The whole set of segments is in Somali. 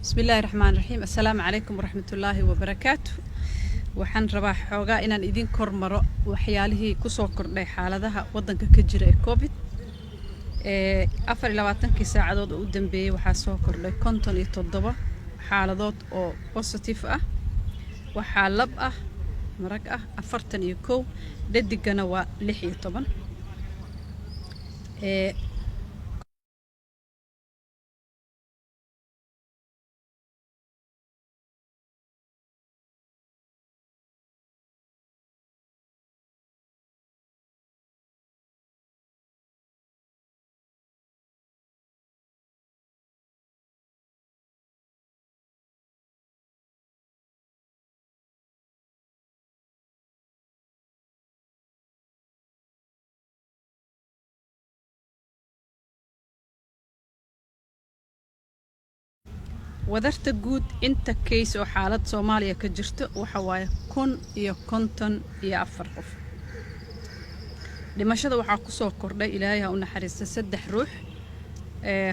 بسم الله الرحمن الرحيم. السلام عليكم ورحمة الله وبركاته. waxaan rabaa xoogaa inaan idin kormaro waxyaalihii ku soo kordhay xaaladaha wadanka ka jira ee covid 24 saacadood oo u dambeeyay waxaa soo kordhay 57 xaaladood oo positive ah, waxaa lab ah marag ah 41, dhadigana waa 16. wadarta guud inta case oo xaalad Soomaaliya ka jirto waxa waaye 154 qof. dhimashada waxaa ku soo kordhay Ilaahay ha u naxariisto 3 ruux,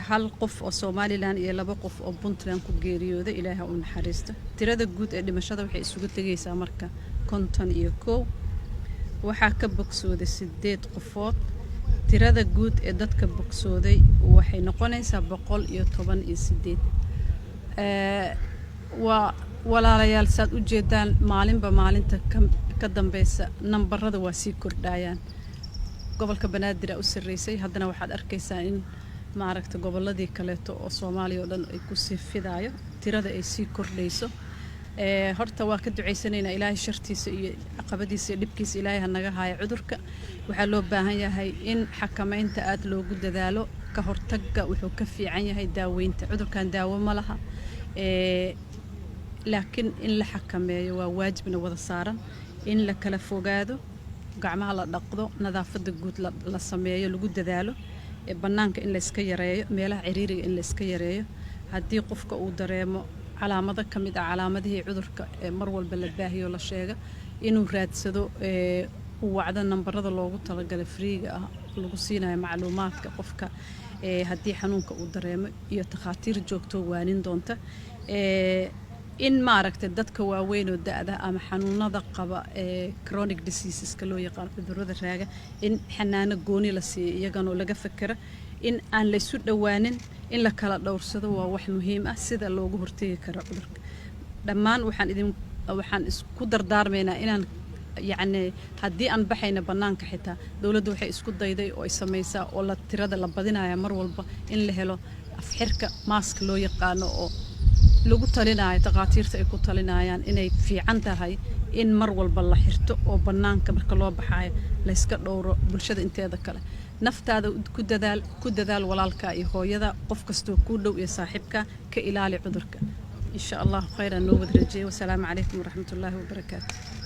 hal qof oo Somaliland iyo 2 qof oo Puntland ku geeriyooday. Ilaahay ha u naxariisto. tirada guud ee dhimashada waxay isugu tagaysaa marka 51. waxaa ka bogsooday 8 qofood. tirada guud ee dadka bogsooday waxay noqonaysaa 118. walaalayaal saad u jeedaan maalinba maalinta ka dambaysa nambarada waa sii kordhayaan. gobolka Banaadir u sareysay, haddana waxaad arkaysaa in maaragta goboladii kaleeto oo Soomaaliya oo dhan ay ku sii fidayo, tirada ay sii kordhayso. horta waa ka duceysanaynaa Ilaahay shartiisa iyo caqabadiisa iyo dhibkiisa Ilaahay naga haayo cudurka. waxaa loo baahan yahay in xakameynta aad loogu dadaalo. ka hortagga wuxuu ka fiican yahay daaweynta. cudurkan daawo ma laha, laakiin in la xakameeyo waa waajibna wada saaran. in la kala fogaado, gacmaha la dhaqdo, nadaafada guud la sameeyo, lagu dadaalo. banaanka in la iska yareeyo, meelaha ciriiriga in la iska yareeyo. haddii qofka uu dareemo calaamado kamid ah calaamadihii cudurka mar walba la baahiyo la sheega, inuu raadsado wacdo nambarada loogu talagalay freega ah lagu siinayo macluumaadka qofka haddii xanuunka uu dareemo, iyo takhaatiir joogto waanin doonta. in maaragtay dadka waaweyn oo da'da ama xanuunada qaba chronic diseases ka loo yaqaan cudurrada raaga, in xanaano gooni la siiyo iyagana laga fakaro. in aan la isu dhawaanin, in la kala dhowrsado waa wax muhiim ah sida loogu hortagi karo cudurka. dhammaan waxaan isku dardaarmaynaa inaan يعني haddii aan baxayna banaanka xitaa dawladdu waxay isku dayday oo ay samaysaa oo la tirada la badinayo mar walba in la helo afxirka mask loo yaqaano oo lagu talinayo takhaatiirta ay ku talinayaan inay fiican tahay in mar walba la xirto oo banaanka marka loo baxayo la iska dhowro bulshada inteeda kale. naftaada ku dadaal walaalka iyo hooyada, qof kastoo ku dhow iyo saaxiibka ka ilaali cudurka. insha Allah khayran noo wada rajeeyo. Wassalaamu calaykum waraxmatullaahi wabarakaatuh.